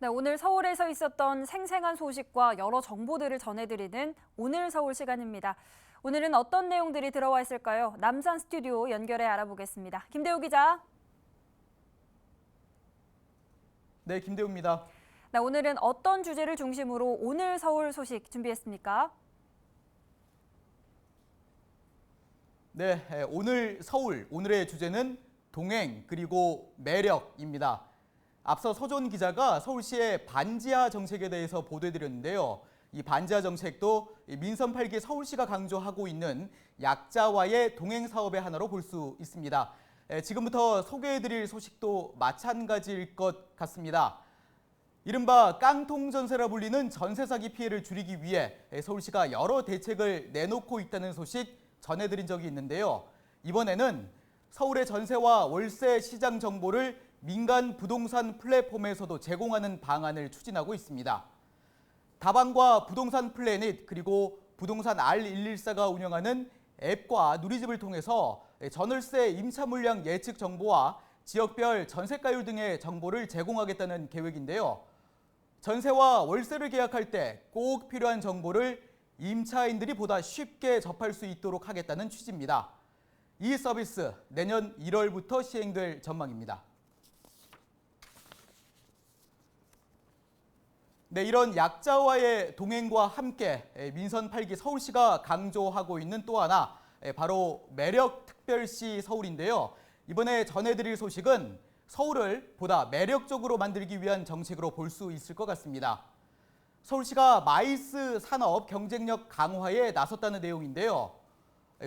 네, 오늘 서울에서 있었던 생생한 소식과 여러 정보들을 전해드리는 오늘 서울 시간입니다. 오늘은 어떤 내용들이 들어와 있을까요? 남산 스튜디오 연결해 알아보겠습니다. 김대우 기자. 네, 김대우입니다. 네, 오늘은 어떤 주제를 중심으로 오늘 서울 소식 준비했습니까? 네, 오늘 서울, 오늘의 주제는 동행 그리고 매력입니다. 앞서 서존 기자가 서울시의 반지하 정책에 대해서 보도해드렸는데요. 이 반지하 정책도 민선 8기 서울시가 강조하고 있는 약자와의 동행 사업의 하나로 볼 수 있습니다. 지금부터 소개해드릴 소식도 마찬가지일 것 같습니다. 이른바 깡통 전세라 불리는 전세 사기 피해를 줄이기 위해 서울시가 여러 대책을 내놓고 있다는 소식 전해드린 적이 있는데요. 이번에는 서울의 전세와 월세 시장 정보를 민간 부동산 플랫폼에서도 제공하는 방안을 추진하고 있습니다. 다방과 부동산 플래닛 그리고 부동산 R114가 운영하는 앱과 누리집을 통해서 전월세 임차 물량 예측 정보와 지역별 전세가율 등의 정보를 제공하겠다는 계획인데요. 전세와 월세를 계약할 때 꼭 필요한 정보를 임차인들이 보다 쉽게 접할 수 있도록 하겠다는 취지입니다. 이 서비스 내년 1월부터 시행될 전망입니다. 네, 이런 약자와의 동행과 함께 민선 8기 서울시가 강조하고 있는 또 하나 바로 매력특별시 서울인데요. 이번에 전해드릴 소식은 서울을 보다 매력적으로 만들기 위한 정책으로 볼 수 있을 것 같습니다. 서울시가 마이스 산업 경쟁력 강화에 나섰다는 내용인데요.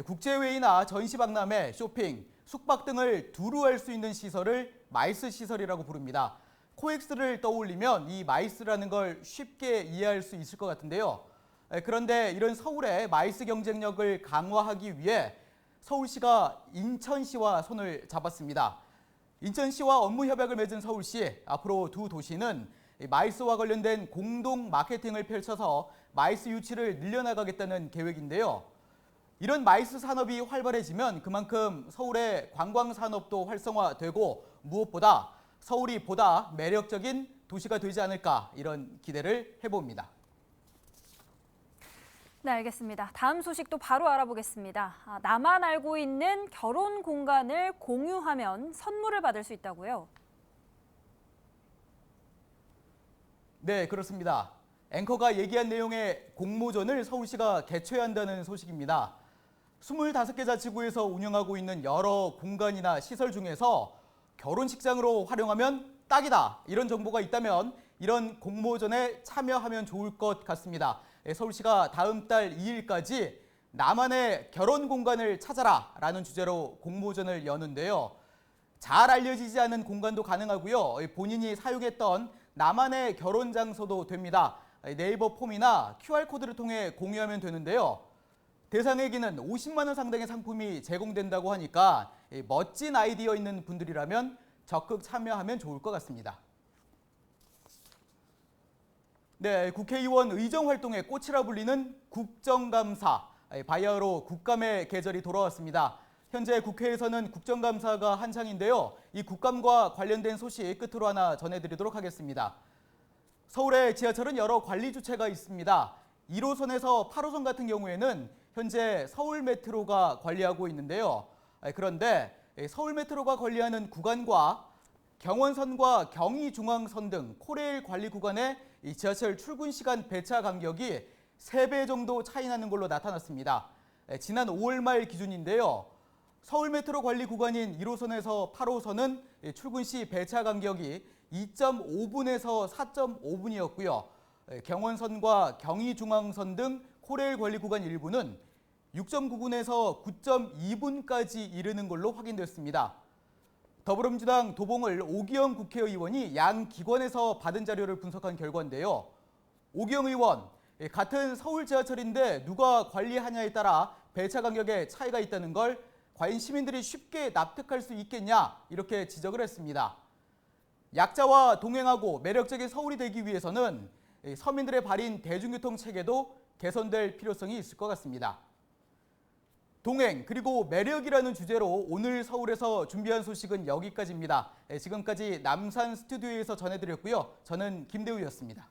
국제회의나 전시박람회, 쇼핑, 숙박 등을 두루 할 수 있는 시설을 마이스 시설이라고 부릅니다. 코엑스를 떠올리면 이 마이스라는 걸 쉽게 이해할 수 있을 것 같은데요. 그런데 이런 서울의 마이스 경쟁력을 강화하기 위해 서울시가 인천시와 손을 잡았습니다. 인천시와 업무 협약을 맺은 서울시, 앞으로 두 도시는 마이스와 관련된 공동 마케팅을 펼쳐서 마이스 유치를 늘려나가겠다는 계획인데요. 이런 마이스 산업이 활발해지면 그만큼 서울의 관광 산업도 활성화되고 무엇보다 서울이 보다 매력적인 도시가 되지 않을까 이런 기대를 해봅니다. 네, 알겠습니다. 다음 소식도 바로 알아보겠습니다. 나만 알고 있는 결혼 공간을 공유하면 선물을 받을 수 있다고요? 네, 그렇습니다. 앵커가 얘기한 내용의 공모전을 서울시가 개최한다는 소식입니다. 25개 자치구에서 운영하고 있는 여러 공간이나 시설 중에서 결혼식장으로 활용하면 딱이다. 이런 정보가 있다면 이런 공모전에 참여하면 좋을 것 같습니다. 서울시가 다음 달 2일까지 나만의 결혼 공간을 찾아라 라는 주제로 공모전을 여는데요. 잘 알려지지 않은 공간도 가능하고요. 본인이 사용했던 나만의 결혼 장소도 됩니다. 네이버 폼이나 QR코드를 통해 공유하면 되는데요. 대상에게는 50만 원 상당의 상품이 제공된다고 하니까 멋진 아이디어 있는 분들이라면 적극 참여하면 좋을 것 같습니다. 네, 국회의원 의정활동의 꽃이라 불리는 국정감사, 바야흐로 국감의 계절이 돌아왔습니다. 현재 국회에서는 국정감사가 한창인데요. 이 국감과 관련된 소식 끝으로 하나 전해드리도록 하겠습니다. 서울의 지하철은 여러 관리 주체가 있습니다. 1호선에서 8호선 같은 경우에는 현재 서울메트로가 관리하고 있는데요. 그런데 서울메트로가 관리하는 구간과 경원선과 경의중앙선 등 코레일 관리 구간의 지하철 출근 시간 배차 간격이 3배 정도 차이 나는 걸로 나타났습니다. 지난 5월 말 기준인데요. 서울메트로 관리 구간인 1호선에서 8호선은 출근 시 배차 간격이 2.5분에서 4.5분이었고요. 경원선과 경의중앙선 등 코레일 관리 구간 일부는 6.9분에서 9.2분까지 이르는 걸로 확인됐습니다. 더불어민주당 도봉을 오기영 국회의원이 양 기관에서 받은 자료를 분석한 결과인데요. 오기영 의원, 같은 서울 지하철인데 누가 관리하냐에 따라 배차 간격에 차이가 있다는 걸 과연 시민들이 쉽게 납득할 수 있겠냐 이렇게 지적을 했습니다. 약자와 동행하고 매력적인 서울이 되기 위해서는 서민들의 발인 대중교통 체계도 개선될 필요성이 있을 것 같습니다. 동행 그리고 매력이라는 주제로 오늘 서울에서 준비한 소식은 여기까지입니다. 지금까지 남산 스튜디오에서 전해드렸고요. 저는 김대우였습니다.